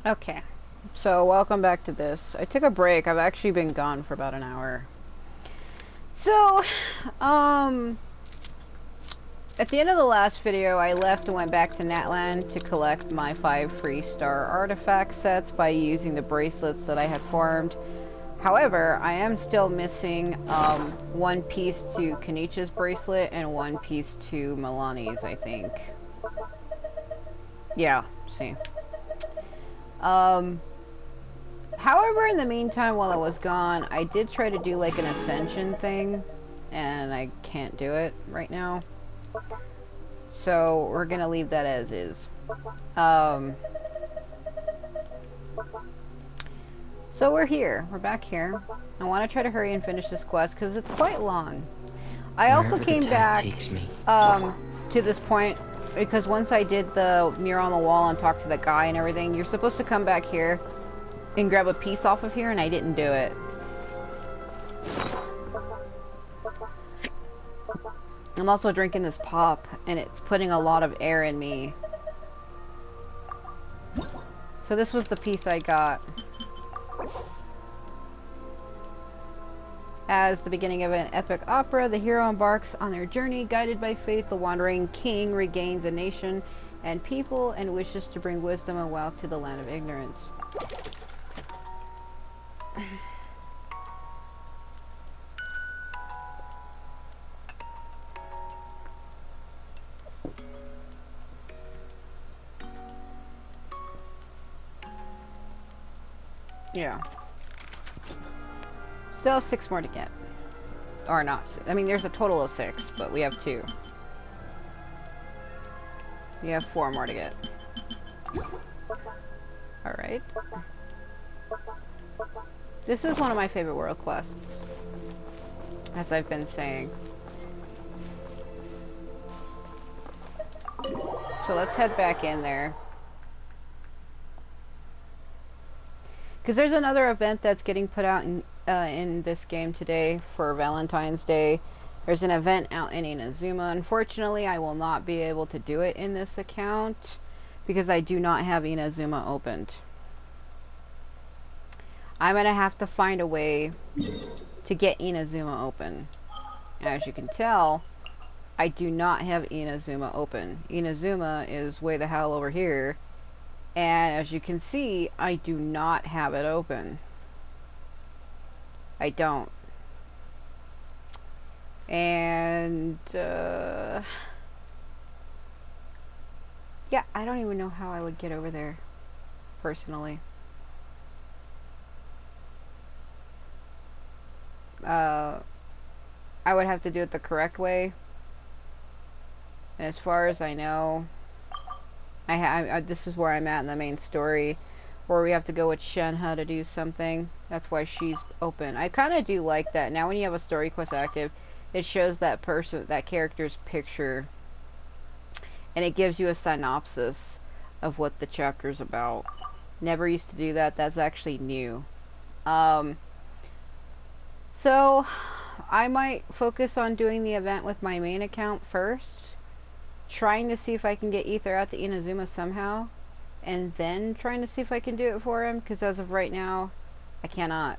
Okay, so welcome back to this. I took a break. I've actually been gone for about an hour. So, um, at the end of the last video, I left and went back to Natland to collect my 5 free star artifact sets by using the bracelets that I had formed. However, I am still missing one piece to Kanicha's bracelet and one piece to Milani's, I think. Yeah, see. However, in the meantime, while I was gone, I did try to do like an ascension thing, and I can't do it right now. So we're gonna leave that as is. So we're here. We're back here. I want to try to hurry and finish this quest because it's quite long. I also Wherever the came tide back takes me. to this point because once I did the mirror on the wall and talked to the guy and everything, you're supposed to come back here and grab a piece off of here, and I didn't do it. I'm also drinking this pop, and it's putting a lot of air in me. So this was the piece I got. As the beginning of an epic opera, the hero embarks on their journey. Guided by faith, the wandering king regains a nation and people and wishes to bring wisdom and wealth to the land of ignorance. Yeah. Still have 6 more to get. Or not. I mean, there's a total of 6, but we have 2. We have 4 more to get. Alright. This is one of my favorite world quests, as I've been saying. So let's head back in there. Because there's another event that's getting put out in this game today for Valentine's Day. There's an event out in Inazuma. Unfortunately, I will not be able to do it in this account because I do not have Inazuma opened. I'm going to have to find a way to get Inazuma open. And as you can tell, I do not have Inazuma open. Inazuma is way the hell over here. And as you can see, I do not have it open. I don't. And, yeah, I don't even know how I would get over there, personally. I would have to do it the correct way. And as far as I know, this is where I'm at in the main story, where we have to go with Shenhe to do something. That's why she's open. I kind of do like that. Now when you have a story quest active, it shows that character's picture, and it gives you a synopsis of what the chapter's about. Never used to do that. That's actually new. So I might focus on doing the event with my main account first, trying to see if I can get Ether out to Inazuma somehow, and then trying to see if I can do it for him, because as of right now, I cannot.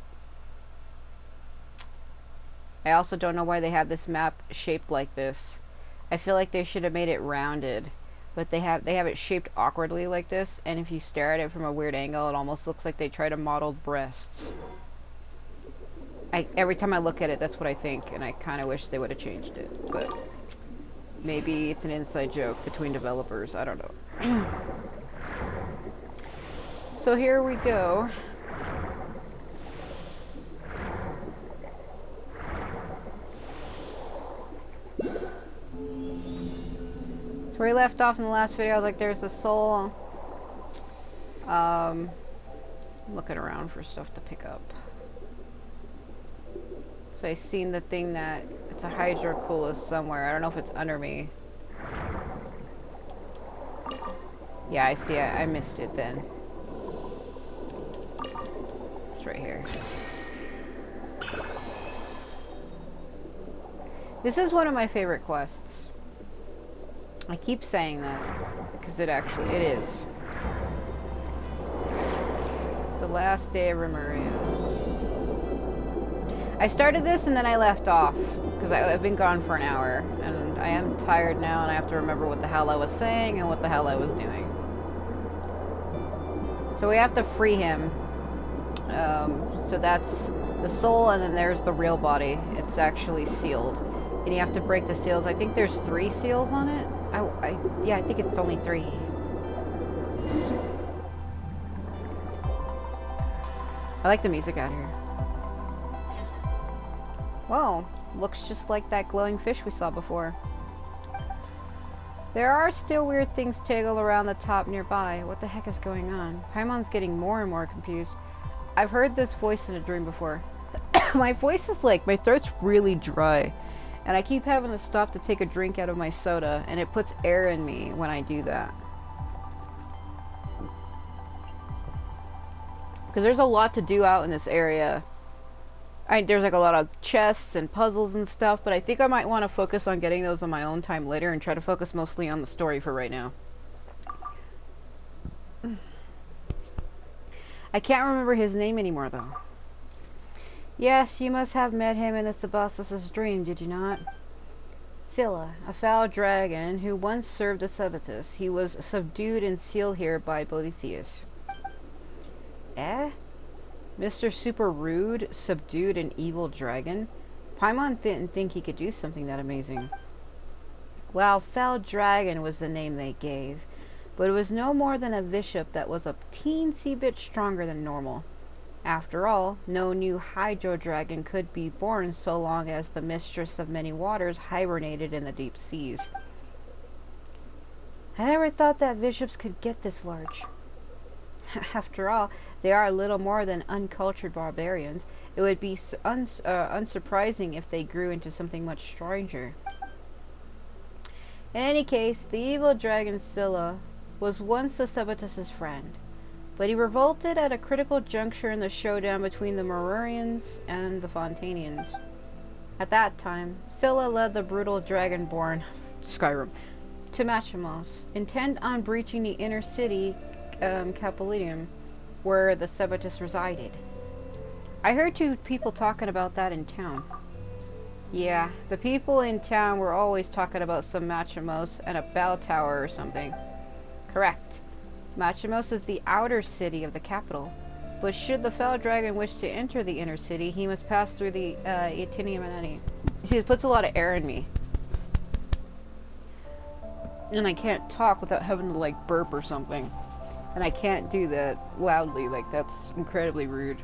I also don't know why they have this map shaped like this. I feel like they should have made it rounded, but they have it shaped awkwardly like this, and if you stare at it from a weird angle, it almost looks like they tried to model breasts. Every time I look at it, that's what I think, and I kind of wish they would have changed it, but maybe it's an inside joke between developers, I don't know. So here we go. So where we left off in the last video, I was like, there's the soul. Looking around for stuff to pick up. So I seen the thing that, it's a Hydroculus somewhere. I don't know if it's under me. Yeah, I see it. I missed it then. It's right here. This is one of my favorite quests. I keep saying that because it is. last day of Remuria. I started this and then I left off, because I've been gone for an hour, and I am tired now, and I have to remember what the hell I was saying and what the hell I was doing. So we have to free him. So that's the soul, and then there's the real body. It's actually sealed. And you have to break the seals. I think there's 3 seals on it. Yeah, I think it's only 3. I like the music out here. Whoa, looks just like that glowing fish we saw before. There are still weird things tangled around the top nearby. What the heck is going on? Paimon's getting more and more confused. I've heard this voice in a dream before. My voice is like, my throat's really dry. And I keep having to stop to take a drink out of my soda, and it puts air in me when I do that. Because there's a lot to do out in this area. There's like a lot of chests and puzzles and stuff, but I think I might want to focus on getting those on my own time later and try to focus mostly on the story for right now. I can't remember his name anymore, though. Yes, you must have met him in the Sebastos' dream, did you not? Scylla, a foul dragon who once served the Sebastos. He was subdued and sealed here by Boethius. Eh? Mr. Super Rude subdued an evil dragon? Paimon didn't think he could do something that amazing. Well, Foul Dragon was the name they gave, but it was no more than a bishop that was a teensy bit stronger than normal. After all, no new Hydro Dragon could be born so long as the Mistress of Many Waters hibernated in the deep seas. I never thought that bishops could get this large. After all, they are little more than uncultured barbarians. It would be unsurprising if they grew into something much stranger. In any case, the evil dragon Scylla was once the Sebastos' friend, but he revolted at a critical juncture in the showdown between the Morurians and the Fontanians. At that time, Scylla led the brutal dragonborn Skyrim to Machamos, intent on breaching the inner city Capitolium, where the Sebastos resided. I heard 2 people talking about that in town. Yeah, the people in town were always talking about some Machamos and a bell tower or something. Correct. Machamos is the outer city of the capital, but should the Foul Dragon wish to enter the inner city, he must pass through the Itinimanani. See, it puts a lot of air in me. And I can't talk without having to, like, burp or something. And I can't do that loudly, like, that's incredibly rude.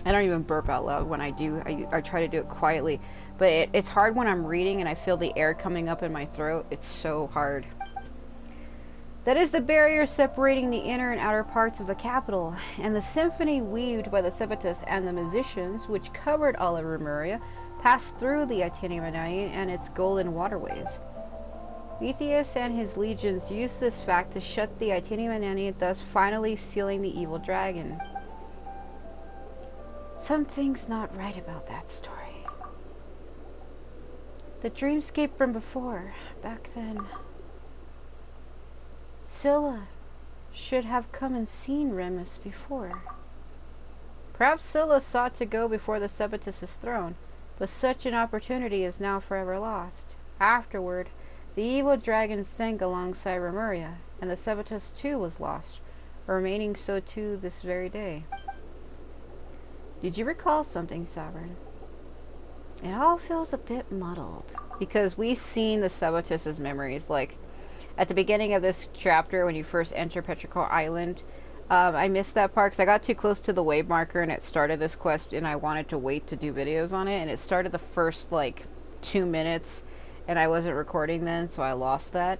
I don't even burp out loud when I do. I try to do it quietly. But it's hard when I'm reading and I feel the air coming up in my throat. It's so hard. That is the barrier separating the inner and outer parts of the capital, and the symphony weaved by the Sebastos and the musicians, which covered all of Remuria, passed through the Itinimanani and its golden waterways. Boethius and his legions used this fact to shut the Itinimanani, thus finally sealing the evil dragon. Something's not right about that story. The dreamscape from before, back then. Scylla should have come and seen Remus before. Perhaps Scylla sought to go before the Sebastos' throne, but such an opportunity is now forever lost. Afterward, the evil dragon sank alongside Remuria, and the Sebastos too was lost, remaining so too this very day. Did you recall something, Sovereign? It all feels a bit muddled, because we've seen the Sebastos' memories, like, at the beginning of this chapter, when you first enter Petrichor Island. I missed that part, because I got too close to the wave marker, and it started this quest, and I wanted to wait to do videos on it, and it started the first, like, 2 minutes, and I wasn't recording then, so I lost that.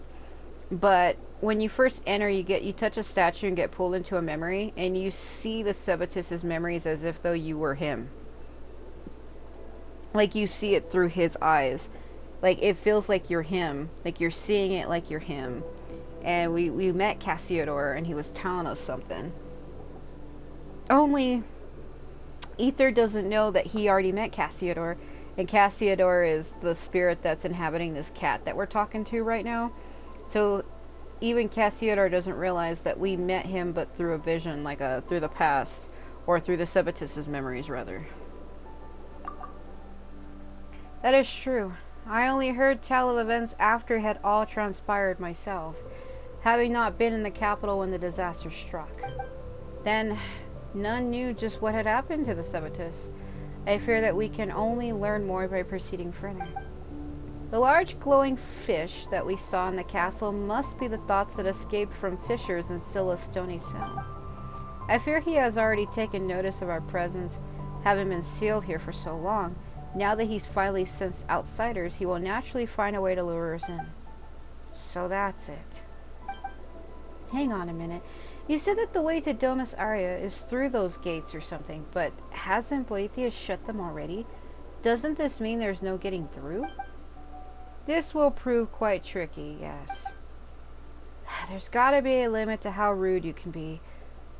But when you first enter, you touch a statue and get pulled into a memory, and you see the Sebastos' memories as if though you were him. Like, you see it through his eyes. Like, it feels like you're him. Like, you're seeing it like you're him. And we met Cassiodor, and he was telling us something. Only, Ether doesn't know that he already met Cassiodor, and Cassiodor is the spirit that's inhabiting this cat that we're talking to right now. So, Even Cassiodor doesn't realize that we met him but through a vision, like through the past, or through the Sebatus's memories, rather. That is true. I only heard tell of events after it had all transpired myself, having not been in the capital when the disaster struck. Then, none knew just what had happened to the Sebatus. I fear that we can only learn more by proceeding further. The large glowing fish that we saw in the castle must be the thoughts that escaped from fissures in Scylla's stony cell. I fear he has already taken notice of our presence, having been sealed here for so long. Now that he's finally sensed outsiders, he will naturally find a way to lure us in. So that's it. Hang on a minute. You said that the way to Domus Aurea is through those gates or something, but hasn't Boethius shut them already? Doesn't this mean there's no getting through? This will prove quite tricky, yes. There's gotta be a limit to how rude you can be.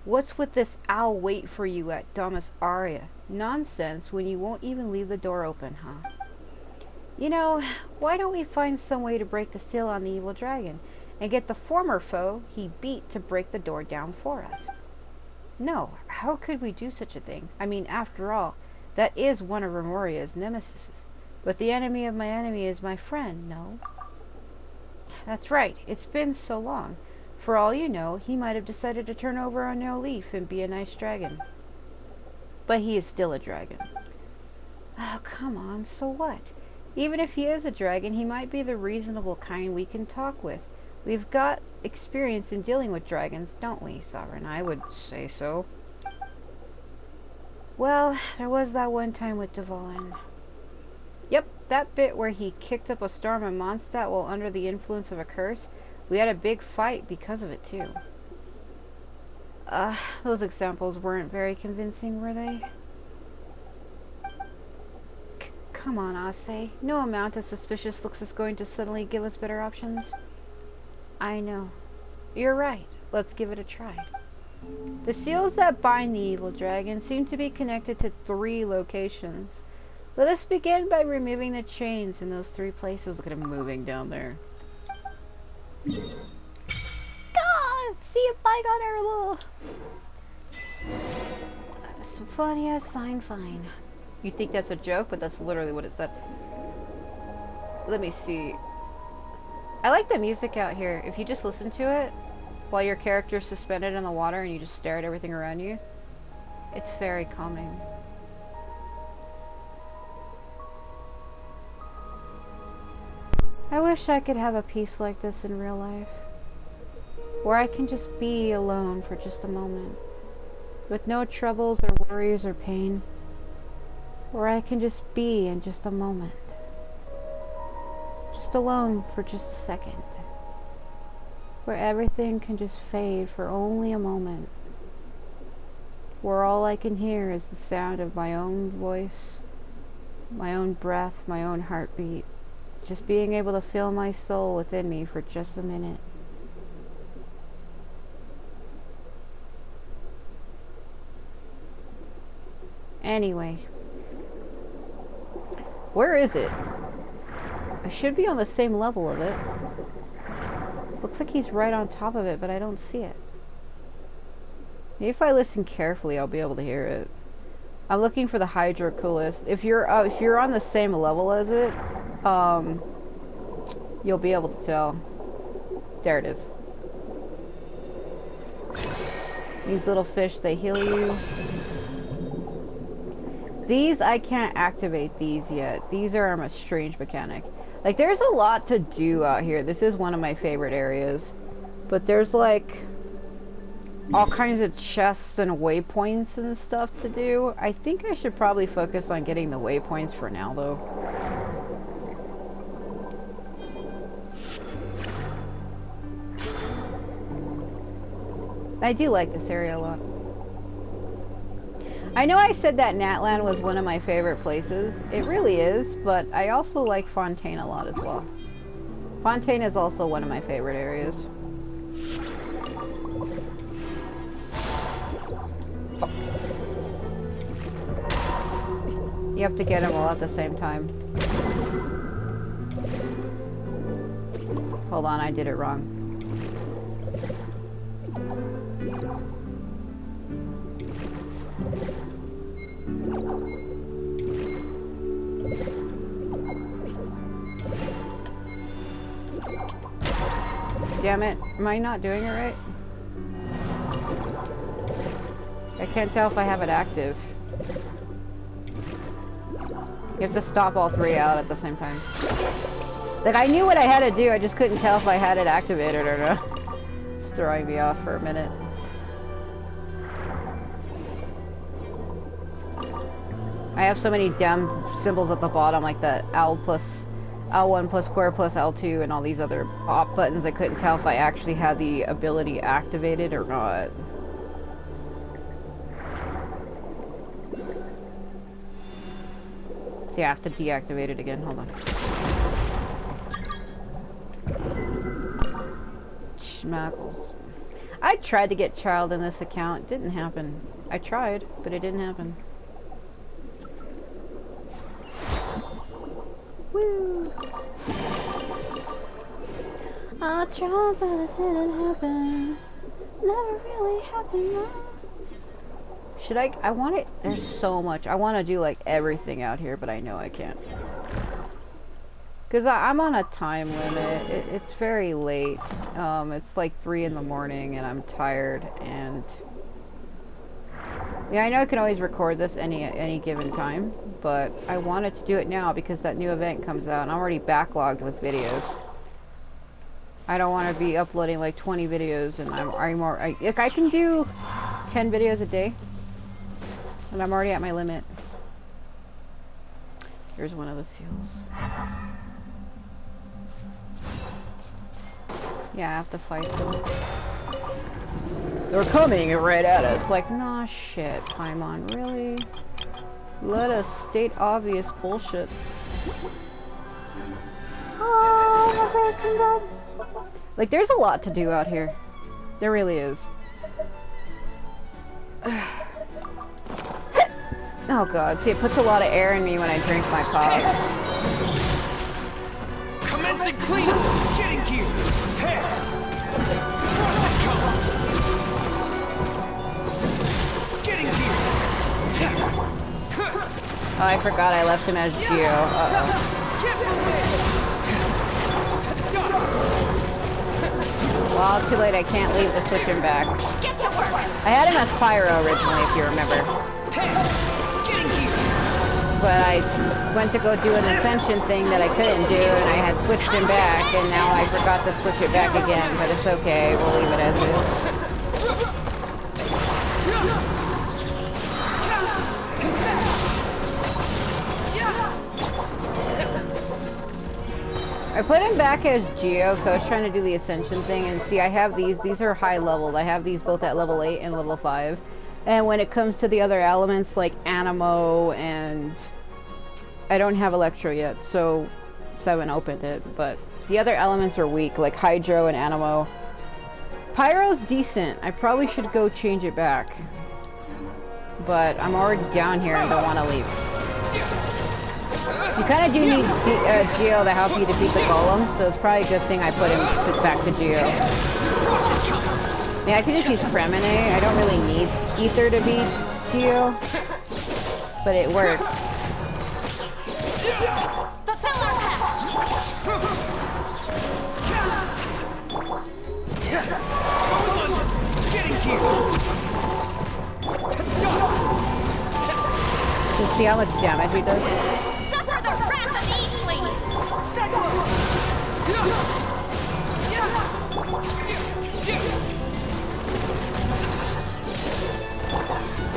What's with this "I'll wait for you at Domus Aurea" nonsense when you won't even leave the door open, huh? You know, why don't we find some way to break the seal on the evil dragon, and get the former foe he beat to break the door down for us? No, how could we do such a thing? I mean, after all, that is one of Remoria's nemesis. But the enemy of my enemy is my friend, no? That's right, it's been so long. For all you know, he might have decided to turn over a new leaf and be a nice dragon. But he is still a dragon. Oh, come on, so what? Even if he is a dragon, he might be the reasonable kind we can talk with. We've got experience in dealing with dragons, don't we, Sovereign? I would say so. Well, there was that one time with Dvalin. Yep, that bit where he kicked up a storm in Mondstadt while under the influence of a curse. We had a big fight because of it, too. Those examples weren't very convincing, were they? Come on, Ase. No amount of suspicious looks is going to suddenly give us better options. I know. You're right. Let's give it a try. The seals that bind the evil dragon seem to be connected to 3 locations. Let us begin by removing the chains in those 3 places. Look at him moving down there. God! See if Bygone Errol! Symphonia, sign fine. You think that's a joke, but that's literally what it said. Let me see. I like the music out here. If you just listen to it while your character's suspended in the water and you just stare at everything around you, it's very calming. I wish I could have a peace like this in real life, where I can just be alone for just a moment, with no troubles or worries or pain, where I can just be in just a moment, just alone for just a second, where everything can just fade for only a moment, where all I can hear is the sound of my own voice, my own breath, my own heartbeat. Just being able to feel my soul within me for just a minute. Anyway. Where is it? I should be on the same level of it. Looks like he's right on top of it, but I don't see it. Maybe if I listen carefully, I'll be able to hear it. I'm looking for the Hydroculus. If you're on the same level as it, you'll be able to tell. There it is. These little fish, they heal you. These, I can't activate these yet. These are a strange mechanic. Like, there's a lot to do out here. This is one of my favorite areas. But there's, like, all kinds of chests and waypoints and stuff to do. I think I should probably focus on getting the waypoints for now, though. I do like this area a lot. I know I said that Natlan was one of my favorite places. It really is, but I also like Fontaine a lot as well. Fontaine is also one of my favorite areas. You have to get them all at the same time. Hold on, I did it wrong. Damn it. Am I not doing it right? I can't tell if I have it active. You have to stop all three out at the same time. Like, I knew what I had to do, I just couldn't tell if I had it activated or not. It's throwing me off for a minute. I have so many damn symbols at the bottom, like the L plus L1 plus square plus L2 and all these other off buttons. I couldn't tell if I actually had the ability activated or not. So yeah, I have to deactivate it again. Hold on. Schmackles. I tried to get child in this account. It didn't happen. I tried, but it didn't happen. Woo! I tried, but it didn't happen. Never really happened, no. Should I want it? There's so much. I want to do like everything out here, but I know I can't. Because I'm on a time limit. It's very late. It's like 3 in the morning and I'm tired and... Yeah, I know I can always record this any given time, but I wanted to do it now because that new event comes out and I'm already backlogged with videos. I don't want to be uploading like 20 videos and if I can do 10 videos a day, and I'm already at my limit. Here's one of the seals. Yeah, I have to fight them. They're coming right at us. Like, nah, shit, Paimon, really? Let us state obvious bullshit. Oh, like, there's a lot to do out here. There really is. Oh god, see, it puts a lot of air in me when I drink my coffee. Commencing cleanup! Getting gear! Getting gear! Oh, I forgot I left him as Geo. Uh-oh. Well, too late, I can't leave to switch him back. Get to work! I had him as Pyro originally, if you remember. But I went to go do an ascension thing that I couldn't do, and I had switched him back, and now I forgot to switch it back again, but it's okay, we'll leave it as is. I put him back as Geo, because I was trying to do the ascension thing, and see, I have these are high levels. I have these both at level 8 and level 5. And when it comes to the other elements, like Animo and... I don't have Electro yet, so I haven't opened it, but the other elements are weak, like Hydro and Animo. Pyro's decent. I probably should go change it back. But I'm already down here and don't want to leave. You kind of do need Geo to help you defeat the golem, so it's probably a good thing I put him back to Geo. Yeah, I can just use Fremine. I don't really need Ether to beat Geo, but it works. Fulfill our pact! Getting gear! Just see how much damage he does. Suffer the wrath of Eatly!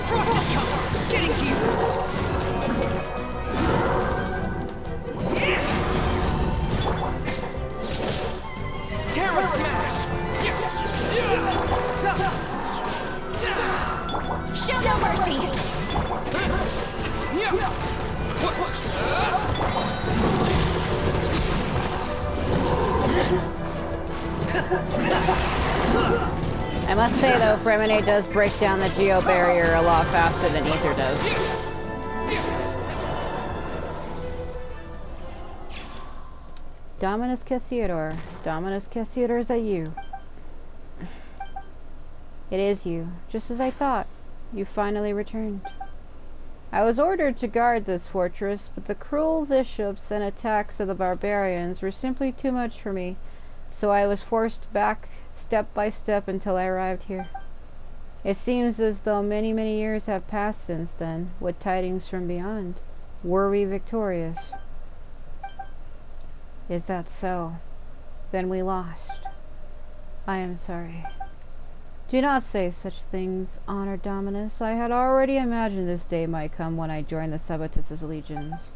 Frost cover! Getting gear! Terra smash! Show no mercy! I must say though, Fremine does break down the Geo barrier a lot faster than Ether does. Dominus Cassiodor. Dominus Cassiodor, is that you? It is you, just as I thought. You finally returned. I was ordered to guard this fortress, but the cruel bishops and attacks of the barbarians were simply too much for me, so I was forced back step by step until I arrived here. It seems as though many, many years have passed since then. What tidings from beyond? Were we victorious? Is that so? Then we lost. I am sorry. Do not say such things, Honored Dominus. I had already imagined this day might come when I joined the Sabatus's legions.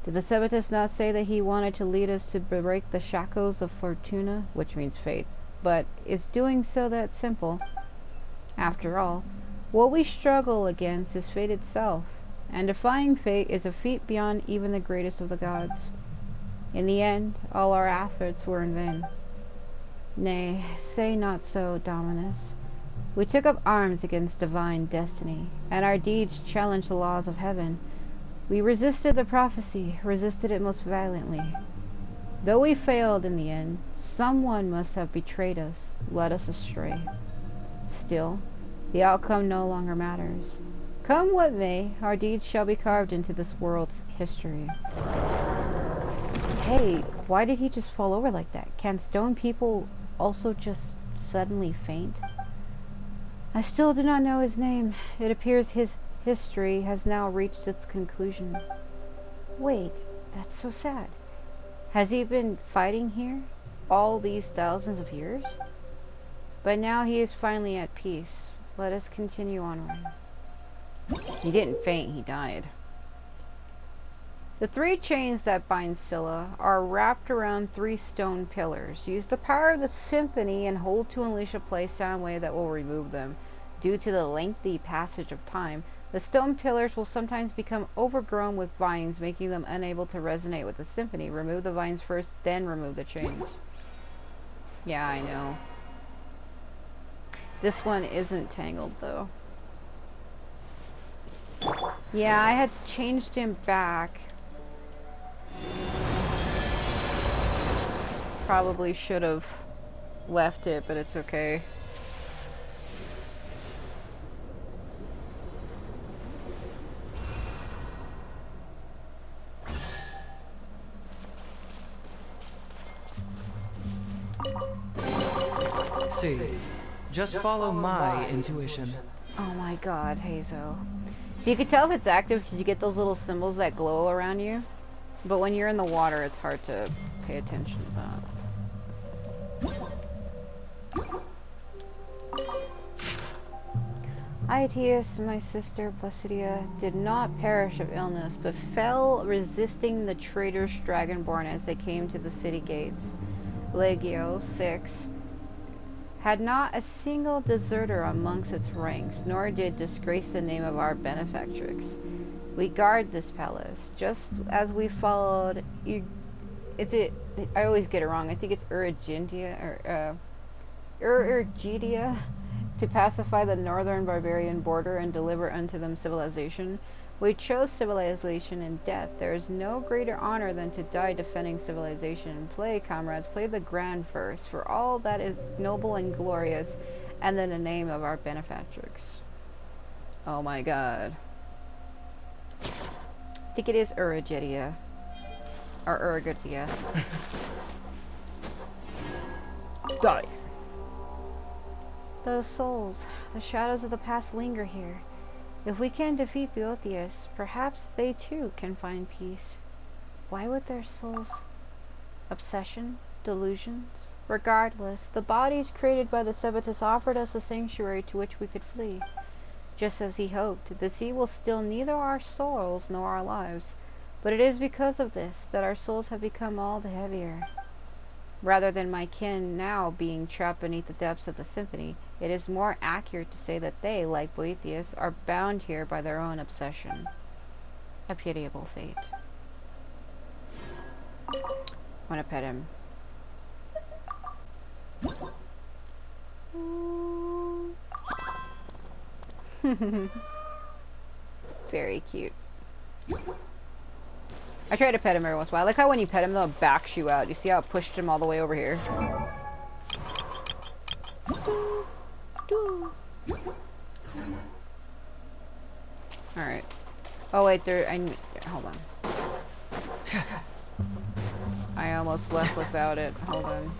Did the Sabatus not say that he wanted to lead us to break the shackles of Fortuna, which means fate? But is doing so that simple? After all, what we struggle against is fate itself, and defying fate is a feat beyond even the greatest of the gods. In the end, all our efforts were in vain. Nay, say not so, Dominus. We took up arms against divine destiny, and our deeds challenged the laws of heaven. We resisted the prophecy, resisted it most violently. Though we failed in the end, someone must have betrayed us, led us astray. Still, the outcome no longer matters. Come what may, our deeds shall be carved into this world's history. Hey, why did he just fall over like that? Can stone people also just suddenly faint? I still do not know his name. It appears his history has now reached its conclusion. Wait, that's so sad. Has he been fighting here all these thousands of years? But now he is finally at peace. Let us continue onward. He didn't faint, he died. The 3 chains that bind Scylla are wrapped around 3 stone pillars. Use the power of the symphony and hold to unleash a play sound wave that will remove them. Due to the lengthy passage of time, the stone pillars will sometimes become overgrown with vines, making them unable to resonate with the symphony. Remove the vines first, then remove the chains. Yeah, I know. This one isn't tangled, though. Yeah, I had changed him back. Probably should have left it, but it's okay. See, just follow my intuition. Oh my god, Hazo. So you can tell if it's active because you get those little symbols that glow around you. But when you're in the water, it's hard to pay attention to that. Aetius, my sister Placidia, did not perish of illness, but fell resisting the traitors Dragonborn as they came to the city gates. Legio 6 had not a single deserter amongst its ranks, nor did disgrace the name of our benefactrix. We guard this palace, just as we followed. I always get it wrong. I think it's Urgidia, to pacify the northern barbarian border and deliver unto them civilization. We chose civilization in death. There is no greater honor than to die defending civilization. Play, comrades, play the grand verse, for all that is noble and glorious, and in the name of our benefactrix. Oh my god. I think it is Urgidia. Or Urgidia. Die. Those souls, the shadows of the past linger here. If we can defeat Boethius, perhaps they too can find peace. Why would their souls? Obsession? Delusions? Regardless, the bodies created by the Sabatus offered us a sanctuary to which we could flee. Just as he hoped, the sea will steal neither our souls nor our lives. But it is because of this that our souls have become all the heavier. Rather than my kin now being trapped beneath the depths of the symphony, it is more accurate to say that they, like Boethius, are bound here by their own obsession. A pitiable fate. I want to pet him. Very cute. I try to pet him every once in a while. I like how when you pet him, they'll back you out. You see how it pushed him all the way over here? Alright. Oh wait, hold on. I almost left without it. Hold on.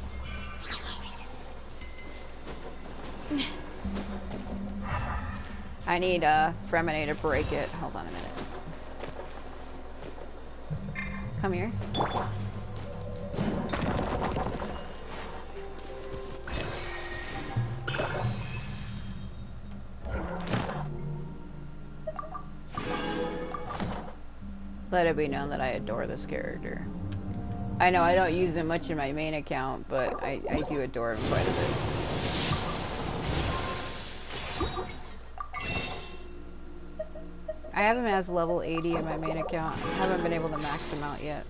I need Fremine to break it. Hold on a minute. Come here. Let it be known that I adore this character. I know I don't use him much in my main account, but I do adore him quite a bit. I have him as level 80 in my main account. I haven't been able to max him out yet.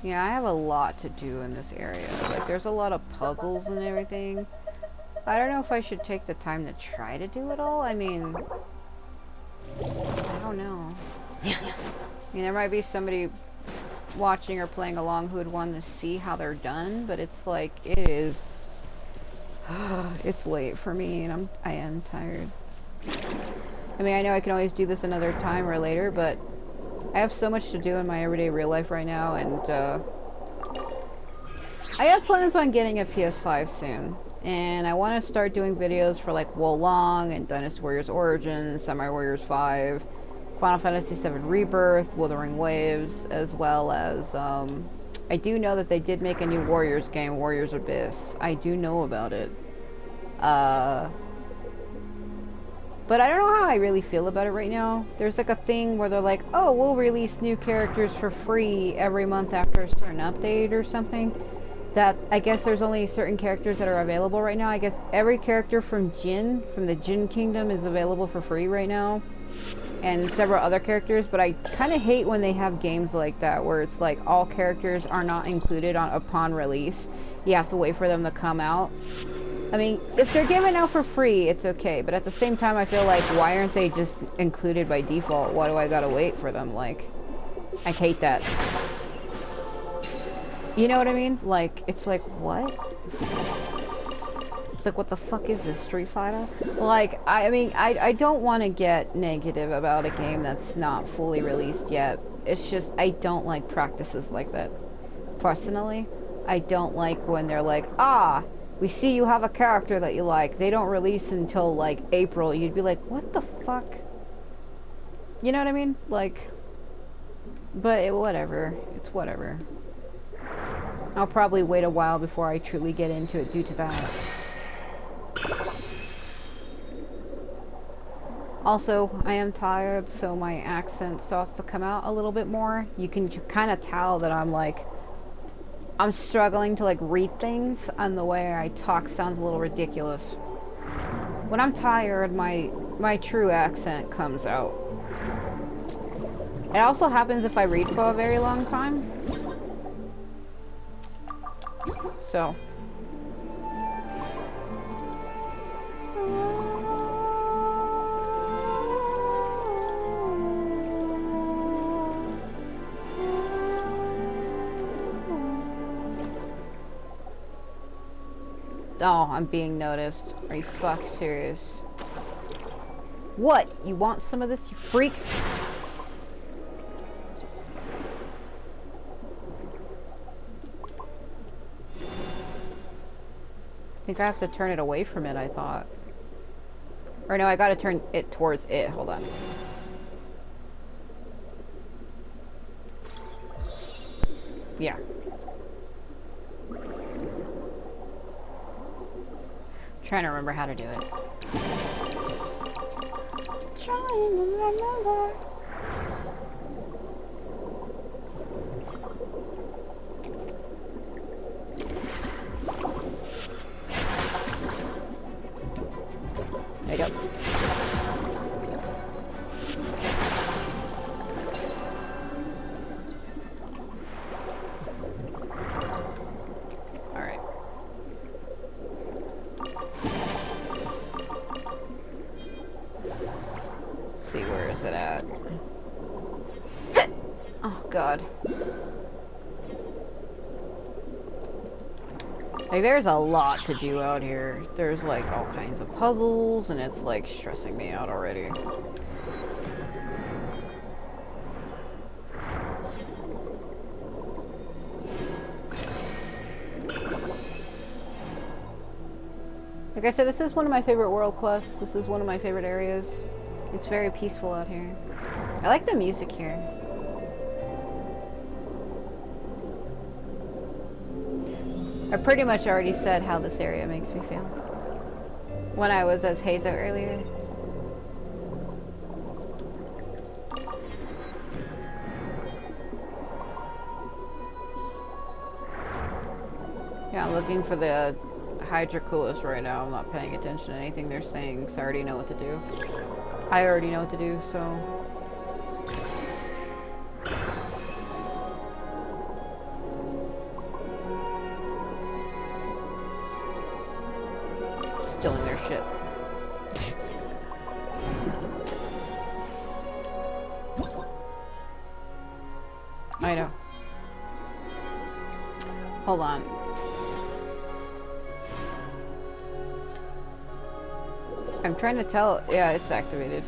Yeah, I have a lot to do in this area. Like, there's a lot of puzzles and everything. I don't know if I should take the time to try to do it all. I mean, I don't know. I mean, there might be somebody watching or playing along who would want to see how they're done, but it's like, it is... it's late for me, and I am tired. I mean, I know I can always do this another time or later, but I have so much to do in my everyday real life right now, and I have plans on getting a PS5 soon. And I want to start doing videos for like Wolong and Dynasty Warriors Origins, Samurai Warriors 5, Final Fantasy VII Rebirth, Wuthering Waves, as well as, I do know that they did make a new Warriors game, Warriors Abyss. I do know about it. But I don't know how I really feel about it right now. There's like a thing where they're like, oh, we'll release new characters for free every month after a certain update or something. That, I guess there's only certain characters that are available right now. I guess every character from the Jin Kingdom is available for free right now. And several other characters, but I kind of hate when they have games like that where it's like all characters are not included upon release. You have to wait for them to come out. I mean, if they're given out for free, it's okay, but at the same time I feel like, why aren't they just included by default? Why do I gotta wait for them? Like, I hate that. You know what I mean? Like, it's like, what? It's like, what the fuck is this, Street Fighter? Like, I mean, I don't want to get negative about a game that's not fully released yet. It's just, I don't like practices like that. Personally, I don't like when they're like, we see you have a character that you like. They don't release until, like, April. You'd be like, what the fuck? You know what I mean? Like, but whatever. It's whatever. I'll probably wait a while before I truly get into it due to that. Also, I am tired, so my accent starts to come out a little bit more. You can kind of tell that I'm struggling to like read things, and the way I talk sounds a little ridiculous. When I'm tired, my true accent comes out. It also happens if I read for a very long time. So. Oh, I'm being noticed. Are you fucking serious? What? You want some of this, you freak? I think I have to turn it away from it, I thought. Or no, I gotta turn it towards it. Hold on. Yeah. Trying to remember how to do it. Trying to remember. There you go. where is it at? Oh god. Like, there's a lot to do out here. There's like all kinds of puzzles, and it's like stressing me out already. Like I said, this is one of my favorite world quests. This is one of my favorite areas. It's very peaceful out here. I like the music here. I pretty much already said how this area makes me feel when I was as Hazel earlier. Yeah, I'm looking for the Hydroculus right now. I'm not paying attention to anything they're saying because I already know what to do. I already know what to do, so... Stealing their shit. I know. Hold on. I'm trying to tell. Yeah, it's activated.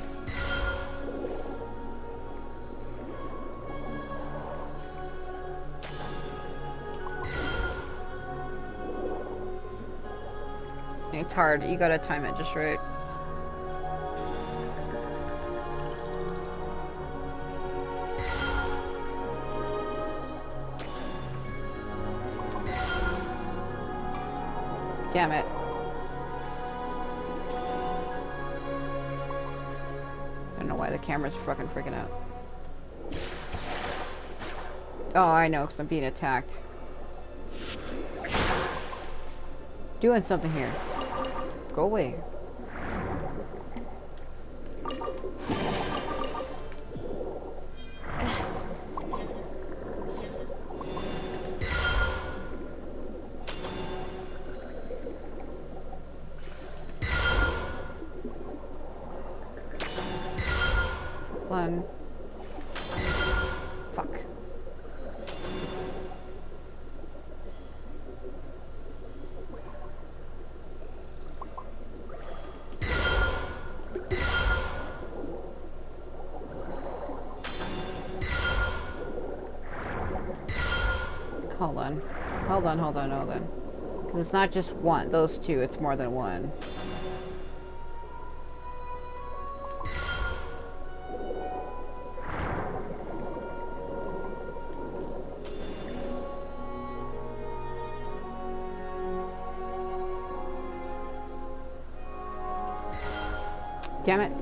It's hard. You gotta time it just right. Damn it. I don't know why the camera's fucking freaking out. Oh, I know, because I'm being attacked. Doing something here. Go away. One. Fuck. Hold on. Hold on, hold on, hold on. Because it's not just one, those two, it's more than one. Damn it.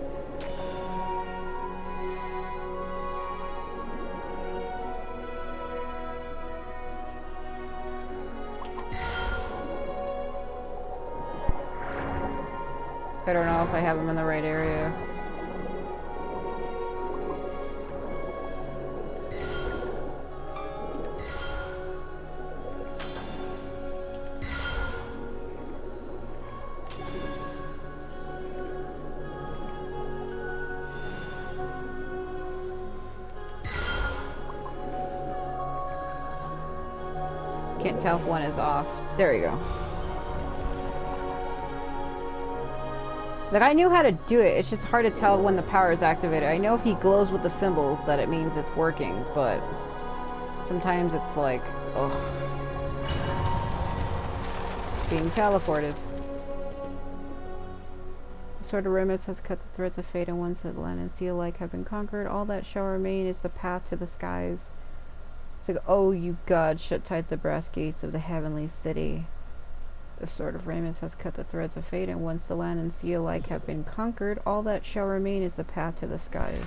I don't know if I have them in the right area. Can't tell if one is off. There you go. Like, I knew how to do it, it's just hard to tell when the power is activated. I know if he glows with the symbols that it means it's working, but sometimes it's like, ugh. Being teleported. The Sword of Remus has cut the threads of fate, and once that land and sea alike have been conquered, all that shall remain is the path to the skies. It's like, oh, you God, shut tight the brass gates of the heavenly city. The Sword of Remus has cut the threads of fate, and once the land and sea alike have been conquered, all that shall remain is the path to the skies.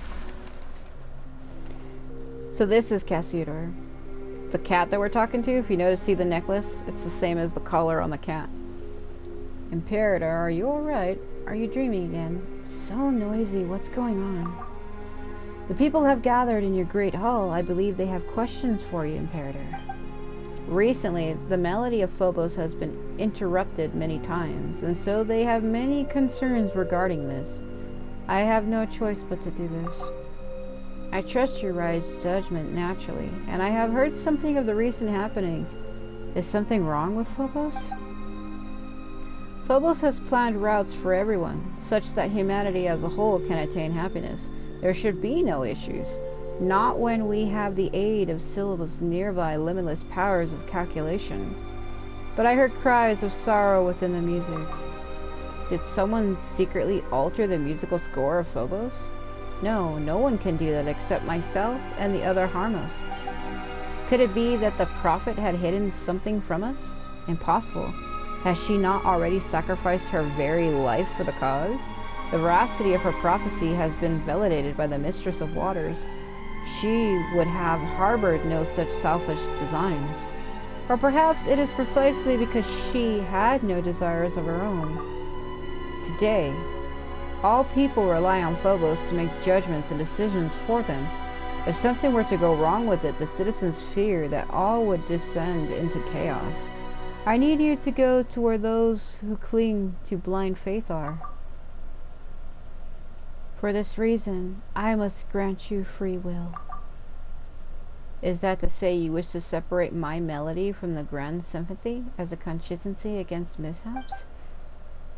So this is Cassiodor. The cat that we're talking to, if you notice, see the necklace? It's the same as the collar on the cat. Imperator, are you alright? Are you dreaming again? So noisy, what's going on? The people have gathered in your great hall. I believe they have questions for you, Imperator. Recently, the melody of Phobos has been interrupted many times, and so they have many concerns regarding this. I have no choice but to do this. I trust your wise judgment naturally, and I have heard something of the recent happenings. Is something wrong with Phobos? Phobos has planned routes for everyone, such that humanity as a whole can attain happiness. There should be no issues. Not when we have the aid of Scylla's nearby limitless powers of calculation. But I heard cries of sorrow within the music. Did someone secretly alter the musical score of Phobos? No, no one can do that except myself and the other Harmosts. Could it be that the prophet had hidden something from us? Impossible. Has she not already sacrificed her very life for the cause? The veracity of her prophecy has been validated by the Mistress of Waters. She would have harbored no such selfish designs. Or perhaps it is precisely because she had no desires of her own. Today, all people rely on Phobos to make judgments and decisions for them. If something were to go wrong with it, the citizens fear that all would descend into chaos. I need you to go to where those who cling to blind faith are. For this reason, I must grant you free will. Is that to say you wish to separate my melody from the grand symphony as a contingency against mishaps?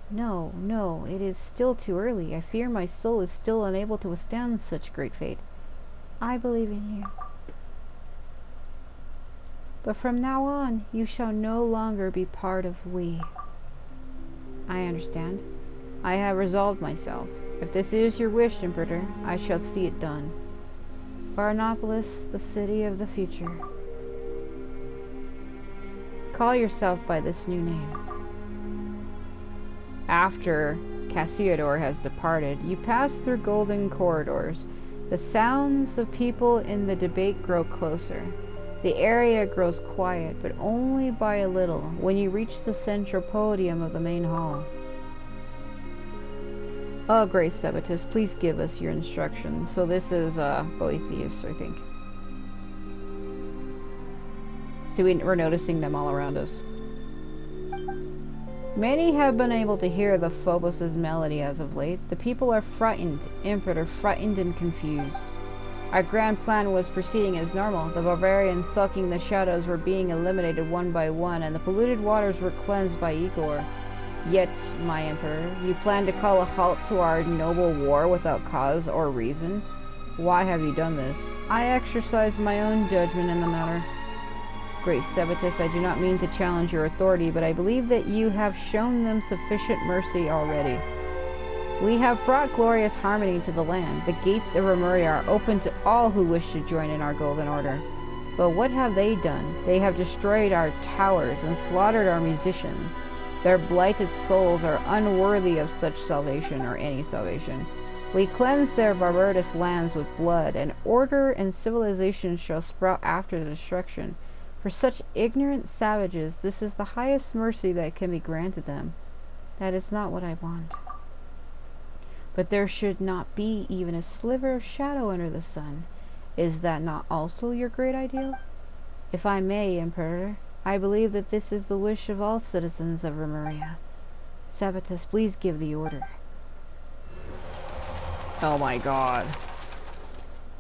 No, no, it is still too early. I fear my soul is still unable to withstand such great fate. I believe in you. But from now on, you shall no longer be part of we. I understand. I have resolved myself. If this is your wish, Emperor, I shall see it done. Varnopolis, the city of the future. Call yourself by this new name. After Cassiodor has departed, you pass through golden corridors. The sounds of people in the debate grow closer. The area grows quiet, but only by a little, when you reach the central podium of the main hall. Oh, Grace Sabatis, please give us your instructions. So this is, Boethius, I think. See, we're noticing them all around us. Many have been able to hear the Phobos' melody as of late. The people are frightened, Emperor, frightened and confused. Our grand plan was proceeding as normal. The barbarians sulking the shadows were being eliminated one by one, and the polluted waters were cleansed by Igor. Yet, my Emperor, you plan to call a halt to our noble war without cause or reason? Why have you done this? I exercise my own judgment in the matter. Great Sabatis, I do not mean to challenge your authority, but I believe that you have shown them sufficient mercy already. We have brought glorious harmony to the land. The gates of Remuria are open to all who wish to join in our golden order. But what have they done? They have destroyed our towers and slaughtered our musicians. Their blighted souls are unworthy of such salvation, or any salvation. We cleanse their barbarous lands with blood, and order and civilization shall sprout after the destruction. For such ignorant savages, this is the highest mercy that can be granted them. That is not what I want. But there should not be even a sliver of shadow under the sun. Is that not also your great ideal? If I may, Emperor, I believe that this is the wish of all citizens of Remuria. Sabatis, please give the order. Oh my god.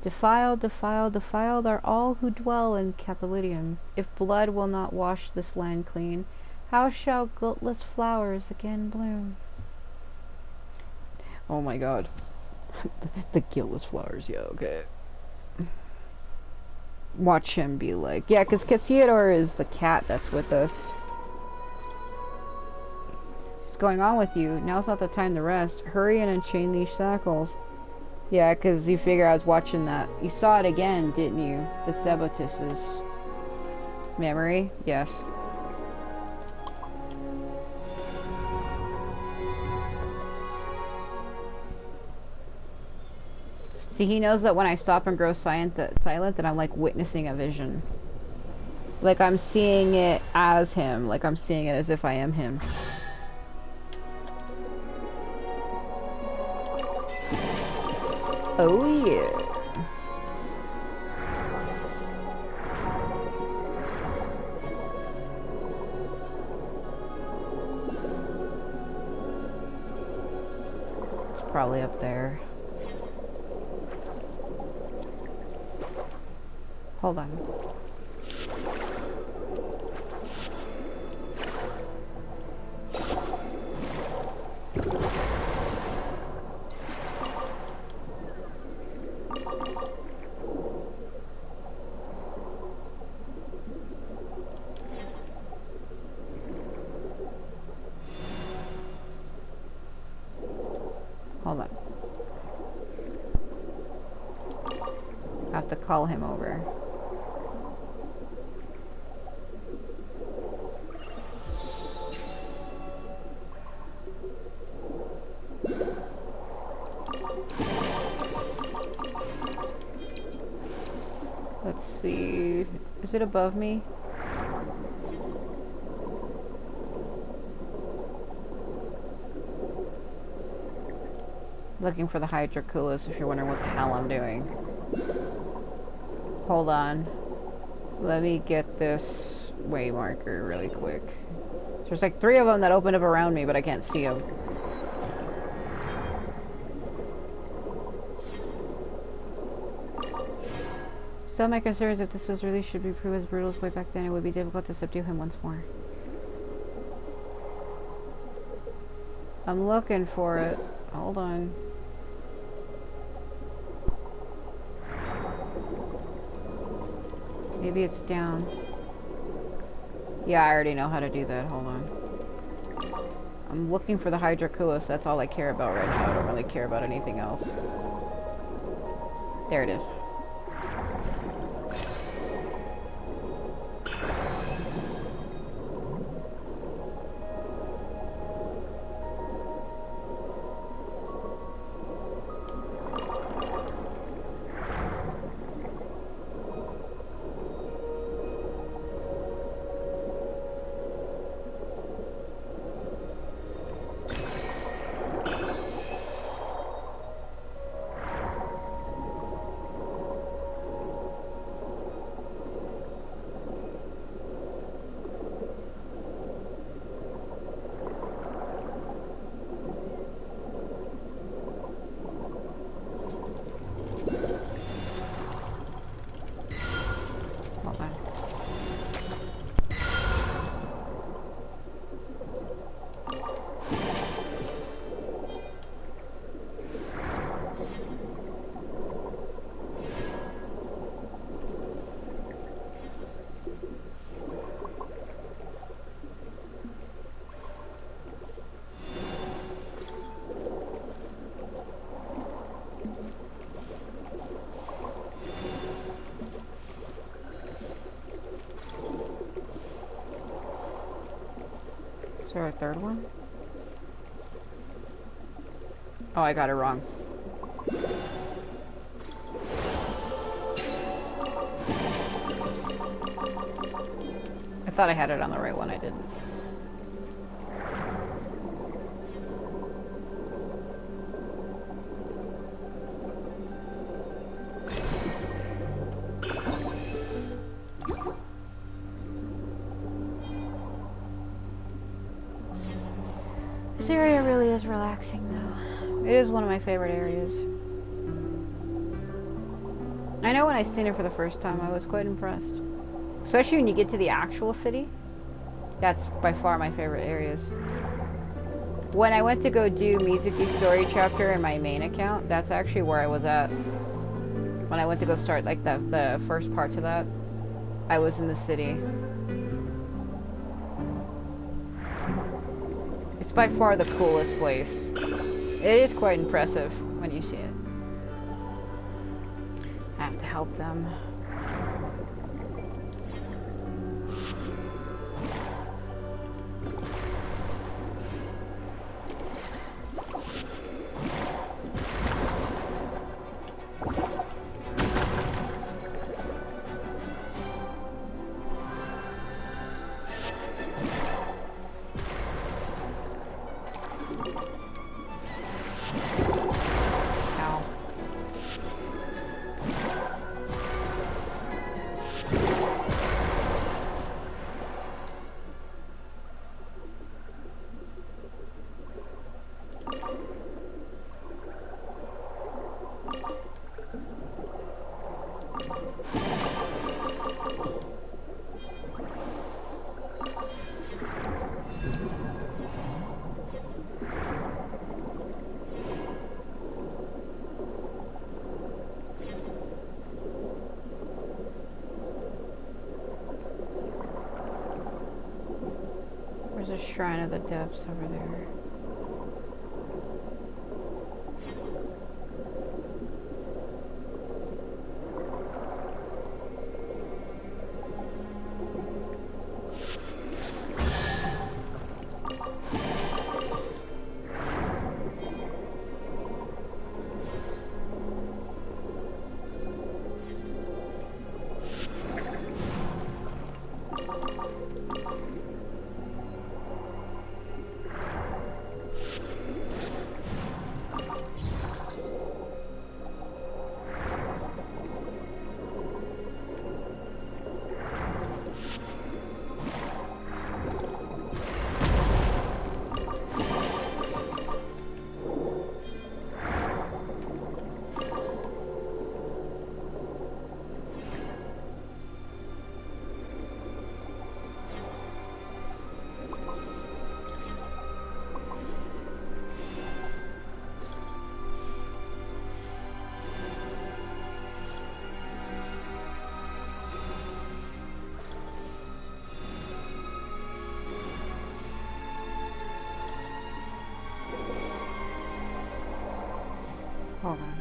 Defiled, defiled, defiled are all who dwell in Capitolium. If blood will not wash this land clean, how shall guiltless flowers again bloom? Oh my god. The guiltless flowers, yeah, okay. Watch him be like, yeah, because Cassiodor is the cat that's with us. What's going on with you? Now's not the time to rest. Hurry and unchain these shackles. Yeah, because you figure I was watching that. You saw it again, didn't you? The Sabatis' memory? Yes. See, he knows that when I stop and grow silent, that I'm like witnessing a vision. Like I'm seeing it as him. Like I'm seeing it as if I am him. Oh yeah. probably up there. Hold on. Hold on. I have to call him over. Let's see. Is it above me? Looking for the Hydroculus if you're wondering what the hell I'm doing. Hold on. Let me get this way marker really quick. There's like 3 of them that opened up around me, but I can't see them. Still, my concern is if this was released, should be proved as brutal as way back then, it would be difficult to subdue him once more. I'm looking for it. Hold on. Maybe it's down. Yeah, I already know how to do that. Hold on. I'm looking for the Hydroculus. That's all I care about right now. I don't really care about anything else. There it is. Is there a third one? Oh, I got it wrong. I thought I had it on the right one, I didn't. This area really is relaxing, though. It is one of my favorite areas. I know when I seen it for the first time, I was quite impressed. Especially when you get to the actual city. That's by far my favorite areas. When I went to go do Mizuki's story chapter in my main account, that's actually where I was at. When I went to go start like the first part to that, I was in the city. It's by far the coolest place. It is quite impressive when you see it. I have to help them. Shrine of the Depths over there. Hold on.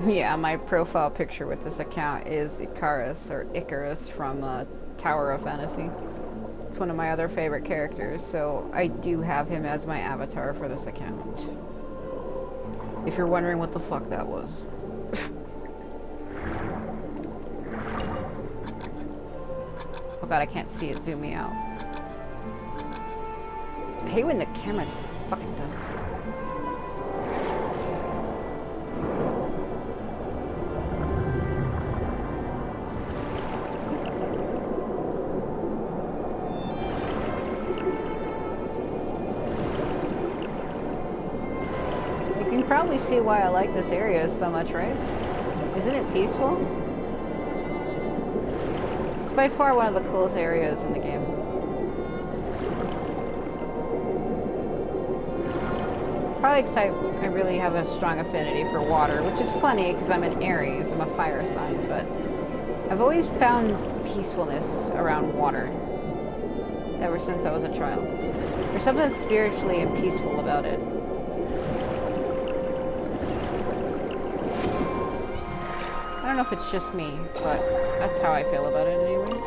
Yeah, my profile picture with this account is Icarus, or Icarus, from Tower of Fantasy. It's one of my other favorite characters, so I do have him as my avatar for this account. If you're wondering what the fuck that was. Oh god, I can't see it, zoom me out. I hate when the camera fucking does that. Probably see why I like this area so much, right? Isn't it peaceful? It's by far one of the coolest areas in the game. Probably because I really have a strong affinity for water, which is funny because I'm an Aries, I'm a fire sign, but I've always found peacefulness around water ever since I was a child. There's something spiritually and peaceful about it. I don't know if it's just me, but that's how I feel about it anyway.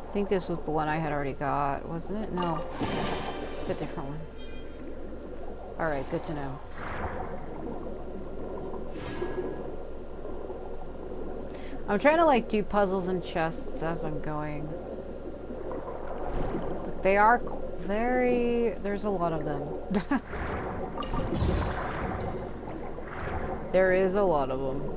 I think this was the one I had already got, wasn't it? No. It's a different one. Alright, good to know. I'm trying to like do puzzles and chests as I'm going. But they are there's a lot of them. There is a lot of them.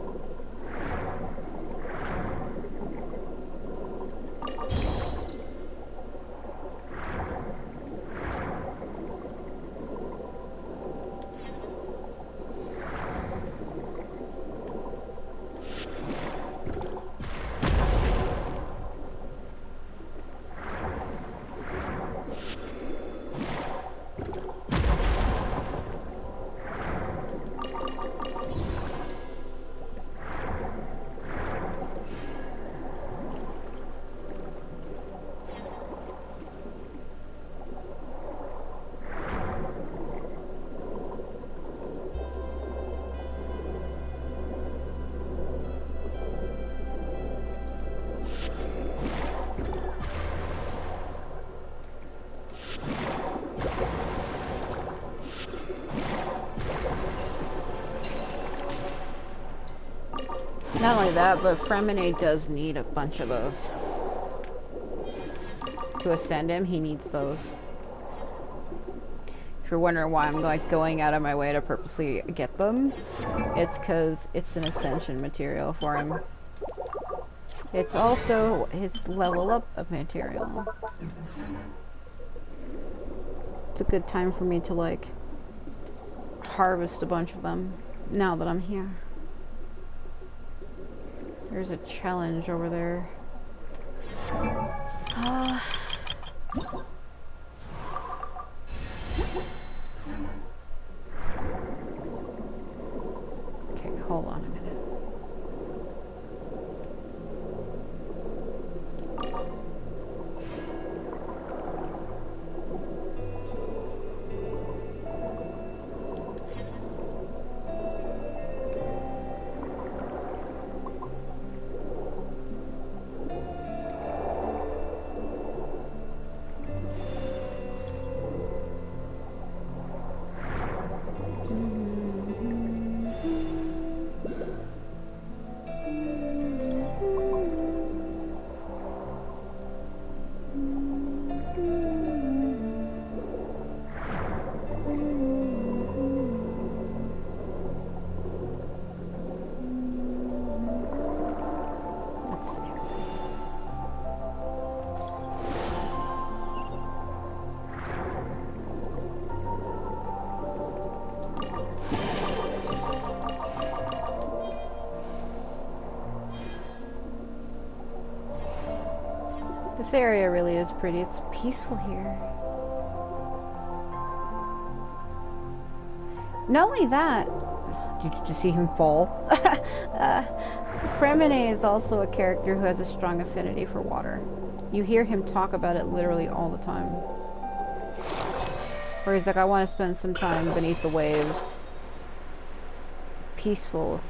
Not only that, but Fremine does need a bunch of those. To ascend him, he needs those. If you're wondering why I'm like going out of my way to purposely get them, it's because it's an ascension material for him. It's also his level up of material. It's a good time for me to like harvest a bunch of them now that I'm here. There's a challenge over there. Okay, hold on a minute. This area really is pretty. It's peaceful here. Not only that, did you just see him fall? Fremine is also a character who has a strong affinity for water. You hear him talk about it literally all the time. Where he's like, I want to spend some time beneath the waves. Peaceful.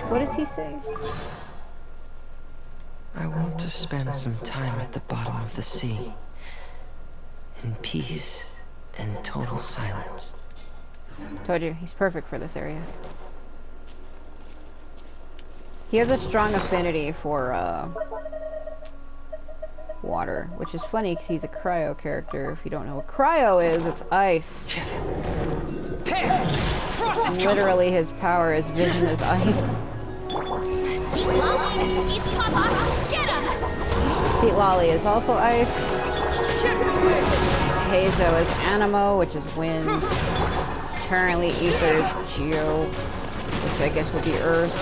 What does he say? I want to spend some time at the bottom of the sea, in peace and total silence. Told you, he's perfect for this area. He has a strong affinity for water, which is funny because he's a cryo character. If you don't know what cryo is, it's ice. Literally, his power, his vision is ice. Seat Lolly is also ice. Hazo is Animo, which is wind. Currently, Ether is Geo, which I guess would be Earth.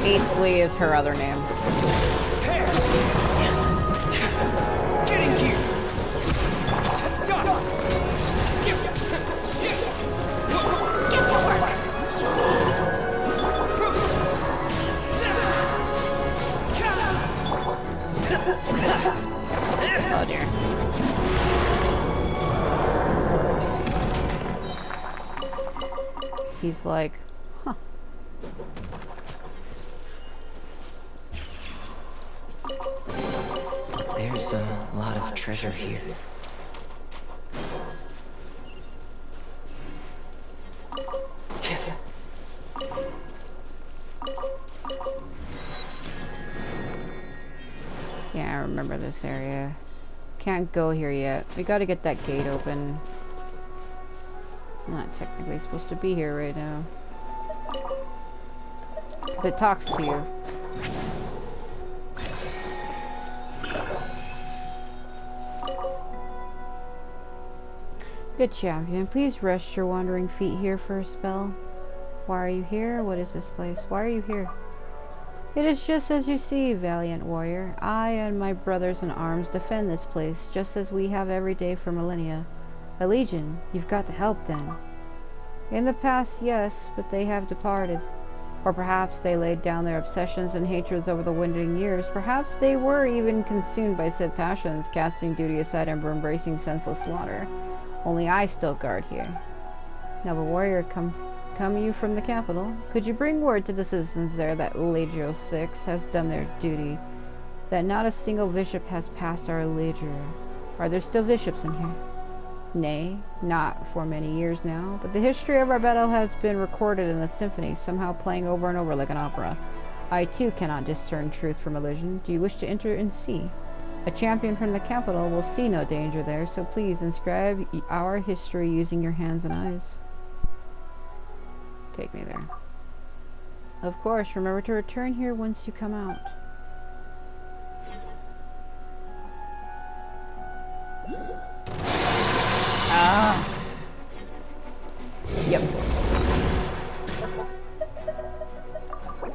Eastly is her other name. Getting gear. Dust. Get to work. Oh dear. He's like, huh. There's a lot of treasure here. Yeah, I remember this area. Can't go here yet. We gotta get that gate open. I'm not technically supposed to be here right now. 'Cause it talks to you. Good champion, please rest your wandering feet here for a spell. Why are you here? What is this place? Why are you here? It is just as you see, valiant warrior. I and my brothers in arms defend this place, just as we have every day for millennia. A legion, you've got to help them. In the past, yes, but they have departed. Or perhaps they laid down their obsessions and hatreds over the winding years. Perhaps they were even consumed by said passions, casting duty aside and embracing senseless slaughter. Only I still guard here. Now, a warrior, come you from the capital. Could you bring word to the citizens there that Legio 6 has done their duty, that not a single bishop has passed our Legio? Are there still bishops in here? Nay, not for many years now, but the history of our battle has been recorded in the symphony, somehow playing over and over like an opera. I too cannot discern truth from illusion. Do you wish to enter and see? A champion from the capital will see no danger there, so please inscribe our history using your hands and eyes. Take me there. Of course, remember to return here once you come out. Ah. Yep.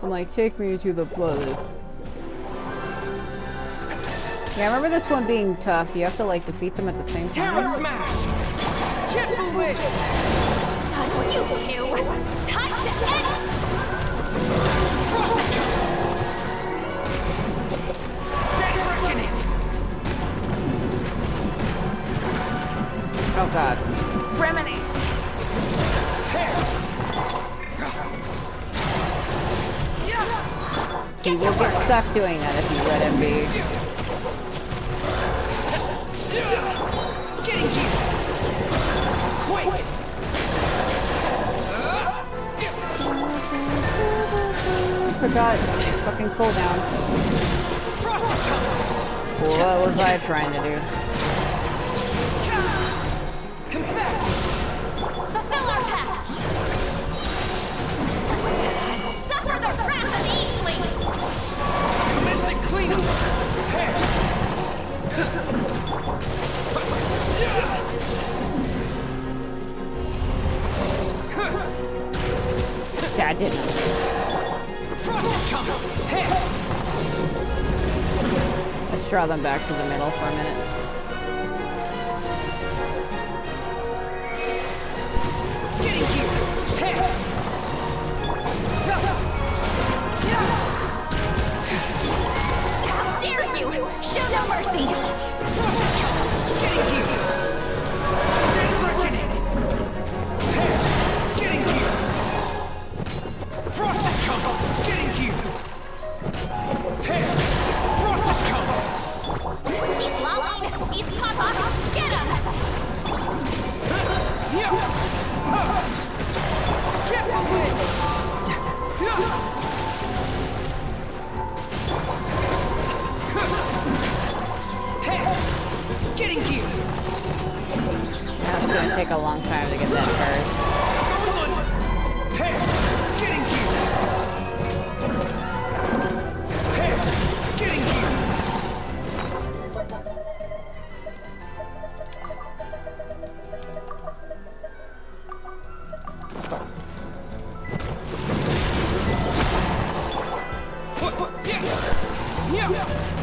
I'm like, take me to the blood. Yeah, I remember this one being tough. You have to like defeat them at the same time. Terra smash! Get away! You two! Time to end! Dead reckoning! Oh god. Remedy! He will get stuck doing that if you let him be. Getting you! Quick! Forgot fucking cooldown. Frost is coming! What was I trying to do? Confess! Fulfill our pact! Suffer the wrath of Eastling! Commence the cleanup! That didn't. Frost is coming! Let's draw them back to the middle for a minute. Getting you! How dare you! Show no mercy! Getting you! Dead reckoning! Getting you! Frost is coming! Getting you! Frost is coming! He's lolling! He's Papa! Get him! Get away! Getting you! Now it's gonna take a long time to get that first. Getting you! Getting you! Yeah!